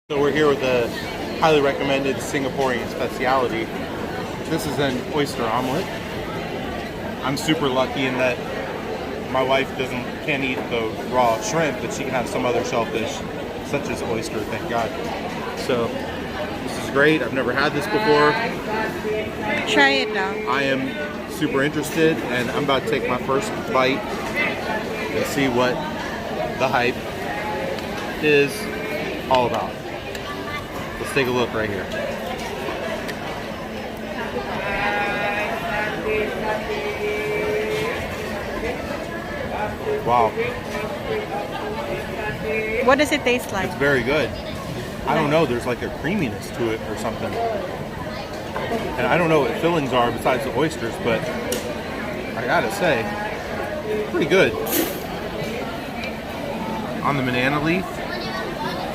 So we're here with a highly recommended Singaporean specialty. This is an oyster omelet. I'm super lucky in that my wife can't eat the raw shrimp, but she can have some other shellfish, such as oyster, thank God. So this is great. I've never had this before. Try it now. I am super interested, and I'm about to take my first bite and see what the hype is all about. Let's take a look right here. Wow. What does it taste like? It's very good. I don't know, there's like a creaminess to it or something. And I don't know what fillings are besides the oysters, but I gotta say, pretty good. On the banana leaf,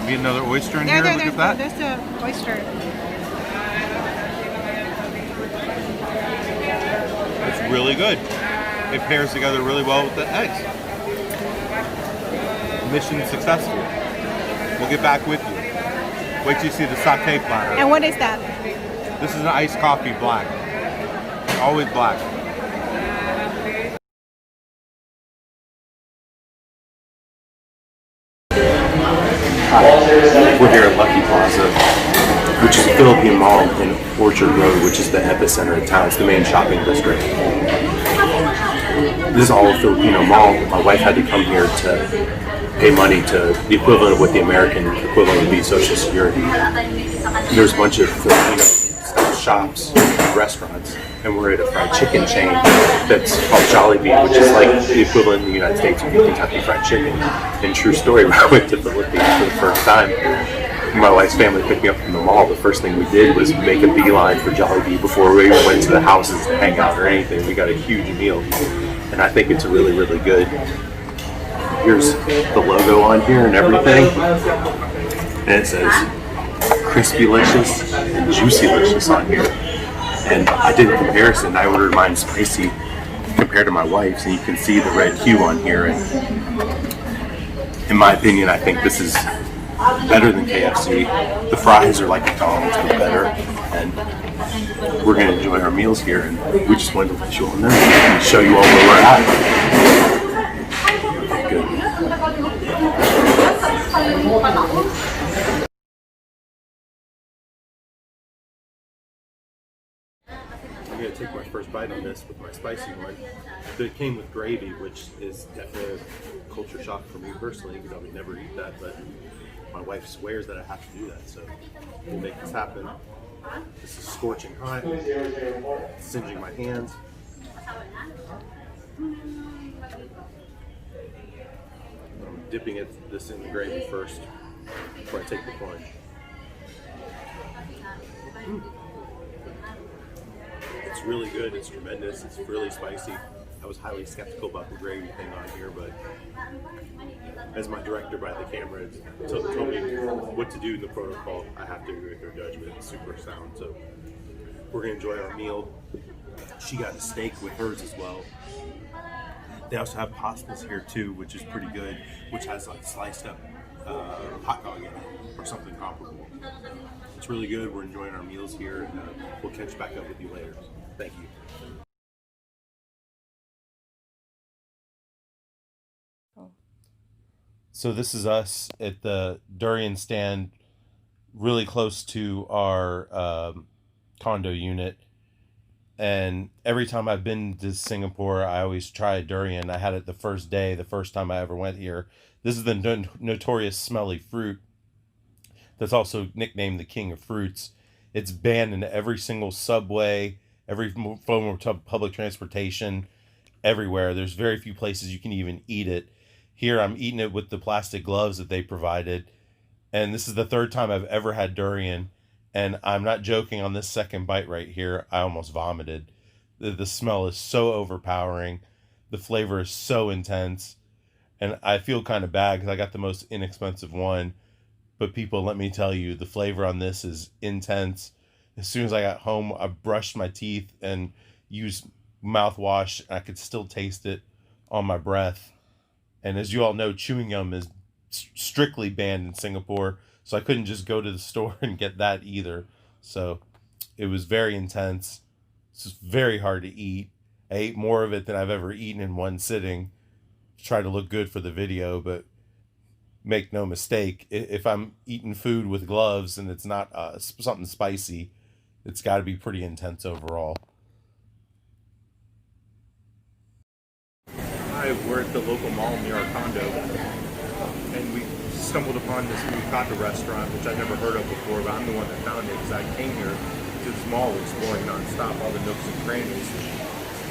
get another oyster in here. Look at that. There's the oyster. It's really good. It pairs together really well with the eggs. Mission successful. We'll get back with you. Wait till you see the satay platter. And what is that? This is an iced coffee black. Always black. We're here at Lucky Plaza, which is a Philippine mall in Orchard Road, which is the epicenter of town. It's the main shopping district. This is all a Filipino mall. My wife had to come here to pay money to the equivalent of what the American equivalent would be, Social Security. There's a bunch of Filipino shops and restaurants, and we're at a fried chicken chain that's called Jollibee, which is like the equivalent in the United States of Kentucky Fried Chicken. And true story, when I went to the Philippines for the first time, my wife's family picked me up from the mall. The first thing we did was make a beeline for Jollibee before we even went to the houses to hang out or anything. We got a huge meal, and I think it's really, really good. Here's the logo on here and everything, and it says Crispy-licious and Juicy-licious on here. And I did a comparison. I ordered mine spicy compared to my wife's, and you can see the red hue on here. And in my opinion, I think this is better than KFC. The fries are like McDonald's, but better. And we're going to enjoy our meals here. And we just wanted to let you all know and show you all where we're at. Good. I'm going to take my first bite on this with my spicy one. It came with gravy, which is definitely a culture shock for me personally, because I would never eat that, but my wife swears that I have to do that, so we'll make this happen. This is scorching hot, it's singeing my hands. I'm dipping this in the gravy first before I take the plunge. It's really good, it's tremendous, it's really spicy. I was highly skeptical about the gravy thing on here, but as my director by the camera told me what to do in the protocol, I have to agree with her judgment. It's super sound, so we're going to enjoy our meal. She got a steak with hers as well. They also have pastas here too, which is pretty good, which has like sliced up hot dog in it or something comparable. It's really good. We're enjoying our meals here, and we'll catch back up with you later. Thank you. So this is us at the Durian stand, really close to our condo unit. And every time I've been to Singapore, I always try durian. I had it the first day, the first time I ever went here. This is the notorious smelly fruit that's also nicknamed the king of fruits. It's banned in every single subway, every form of public transportation, everywhere. There's very few places you can even eat it. Here I'm eating it with the plastic gloves that they provided. And this is the third time I've ever had durian. And I'm not joking, on this second bite right here, I almost vomited. The smell is so overpowering. The flavor is so intense. And I feel kind of bad because I got the most inexpensive one. But people, let me tell you, the flavor on this is intense. As soon as I got home, I brushed my teeth and used mouthwash. I could still taste it on my breath. And as you all know, chewing gum is strictly banned in Singapore. So I couldn't just go to the store and get that either. So it was very intense. It's just very hard to eat. I ate more of it than I've ever eaten in one sitting. Try to look good for the video, but make no mistake, if I'm eating food with gloves and it's not something spicy, it's got to be pretty intense overall. Hi, we're at the local mall near our condo, and we stumbled upon this Mookata restaurant, which I'd never heard of before, but I'm the one that found it because I came here to this mall exploring nonstop, all the nooks and crannies.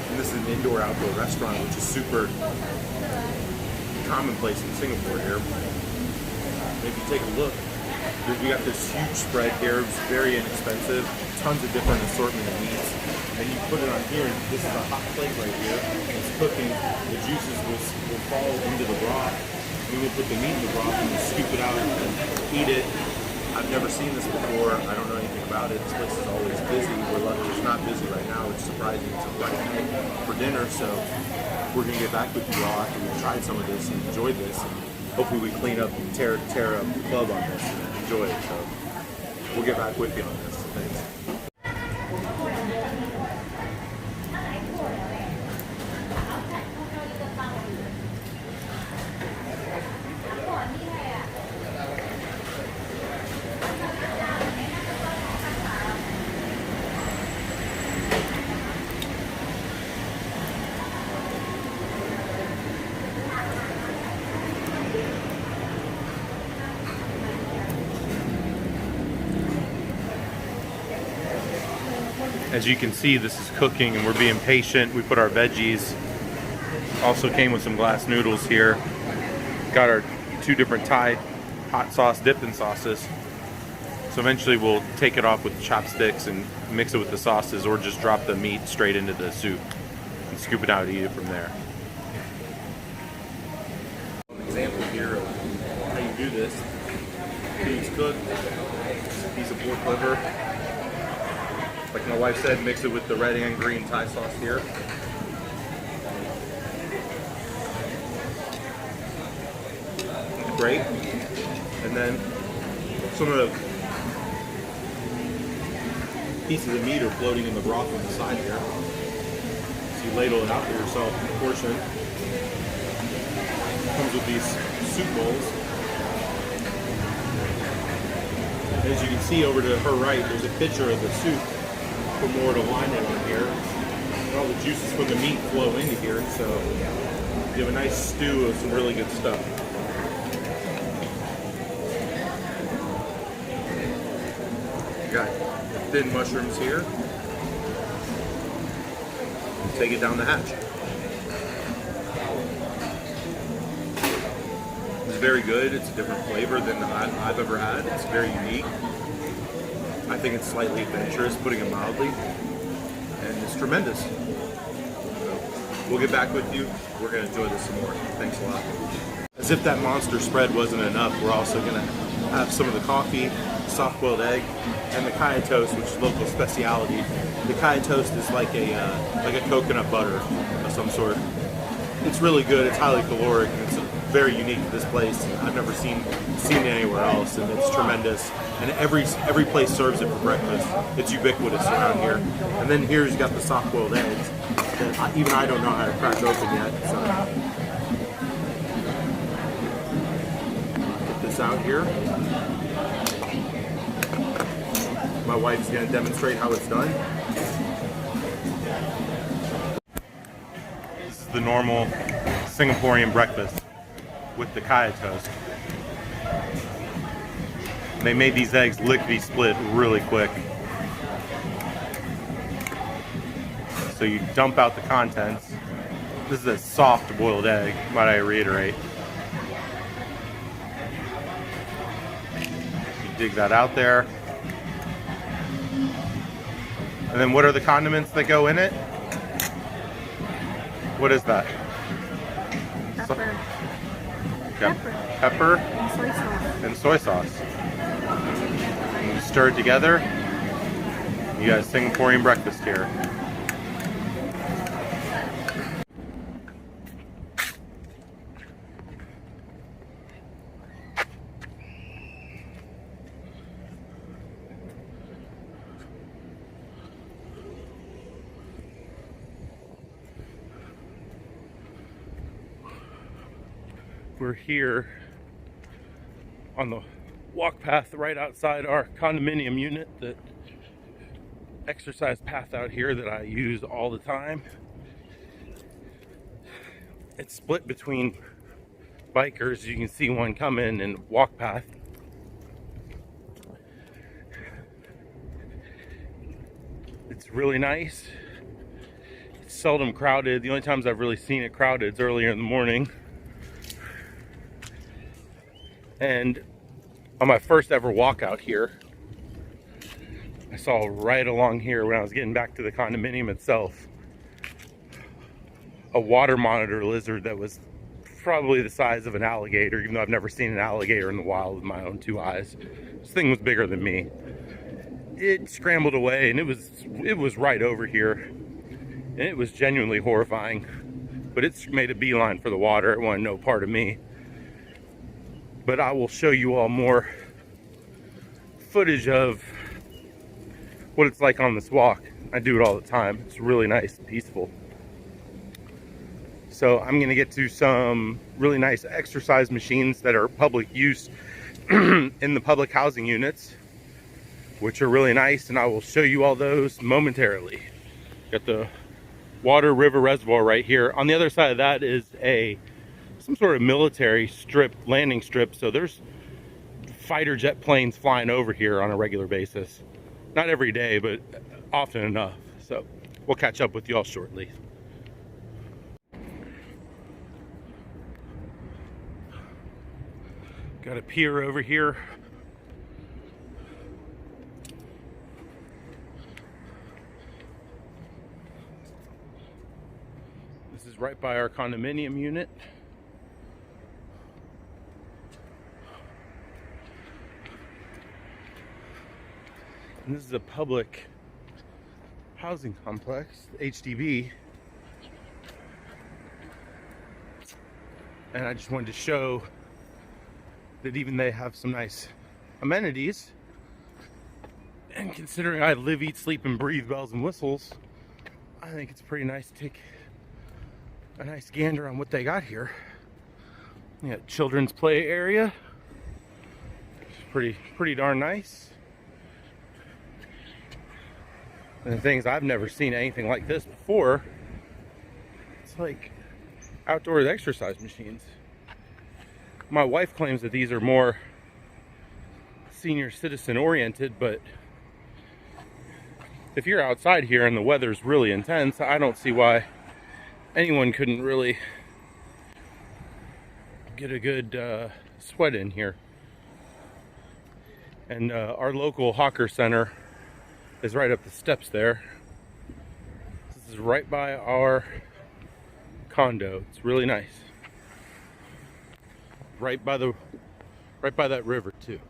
And this is an indoor-outdoor restaurant, which is super commonplace in Singapore here. And if you take a look, we got this huge spread here. It's very inexpensive, tons of different assortment of meats. And you put it on here, and this is a hot plate right here. It's cooking. The juices will fall into the broth. We will put the meat in the broth and we'll scoop it out and eat it. I've never seen this before. I don't know anything about it. This place is always busy. We're lucky it's not busy right now. It's surprising. It's a Friday night for dinner, so we're gonna get back with you all after we've tried some of this and enjoyed this. And hopefully we clean up and tear up the club on this and enjoy it. So we'll get back with you on this. Thanks. As you can see, this is cooking and we're being patient. We put our veggies. Also came with some glass noodles here. Got our 2 different Thai hot sauce dipping sauces. So eventually we'll take it off with chopsticks and mix it with the sauces, or just drop the meat straight into the soup and scoop it out and eat it from there. An example here of how you do this. Meat's cooked. Piece of pork liver. Like my wife said, mix it with the red and green Thai sauce here. Great. And then some of the pieces of meat are floating in the broth on the side here. So you ladle it out for yourself in a portion. Comes with these soup bowls. As you can see over to her right, there's a picture of the soup. For more to line it on here. And all the juices from the meat flow into here, so you have a nice stew of some really good stuff. You got thin mushrooms here. Take it down the hatch. It's very good. It's a different flavor than I've ever had. It's very unique. I think it's slightly adventurous, putting it mildly, and it's tremendous. So we'll get back with you. We're going to enjoy this some more. Thanks a lot. As if that monster spread wasn't enough, we're also going to have some of the coffee, soft-boiled egg, and the kaya toast, which is local speciality. The kaya toast is like a coconut butter of some sort. It's really good. It's highly caloric, and it's very unique to this place. I've never seen it anywhere else, and it's tremendous. And every place serves it for breakfast. It's ubiquitous around here. And then here's you got the soft-boiled eggs that even I don't know how to crack open yet. So get this out here. My wife's going to demonstrate how it's done. This is the normal Singaporean breakfast with the kaya toast. They made these eggs lickety-split really quick. So you dump out the contents. This is a soft boiled egg, might I reiterate. You dig that out there. And then what are the condiments that go in it? What is that? Pepper. Pepper And soy sauce. and soy sauce. And you stir it together. You got a Singaporean breakfast here. We're here on the walk path right outside our condominium unit, that exercise path out here that I use all the time. It's split between bikers. You can see one coming and walk path. It's really nice. It's seldom crowded. The only times I've really seen it crowded is earlier in the morning. And on my first ever walk out here, I saw right along here when I was getting back to the condominium itself, a water monitor lizard that was probably the size of an alligator, even though I've never seen an alligator in the wild with my own two eyes. This thing was bigger than me. It scrambled away, and it was right over here, and it was genuinely horrifying. But it's made a beeline for the water. It wanted no part of me. But I will show you all more footage of what it's like on this walk. I do it all the time. It's really nice and peaceful. So I'm gonna get to some really nice exercise machines that are public use in the public housing units, which are really nice, and I will show you all those momentarily. Got the water river reservoir right here. On the other side of that is some sort of military strip, landing strip. So there's fighter jet planes flying over here on a regular basis. Not every day, but often enough. So we'll catch up with y'all shortly. Got a pier over here. This is right by our condominium unit. And this is a public housing complex, HDB. And I just wanted to show that even they have some nice amenities. And considering I live, eat, sleep, and breathe bells and whistles, I think it's pretty nice to take a nice gander on what they got here. You got children's play area. It's pretty darn nice. And the thing is, I've never seen anything like this before. It's like outdoor exercise machines. My wife claims that these are more senior citizen oriented, but if you're outside here and the weather's really intense, I don't see why anyone couldn't really get a good sweat in here. And our local hawker center is right up the steps there. This is right by our condo. It's really nice. Right by that river too.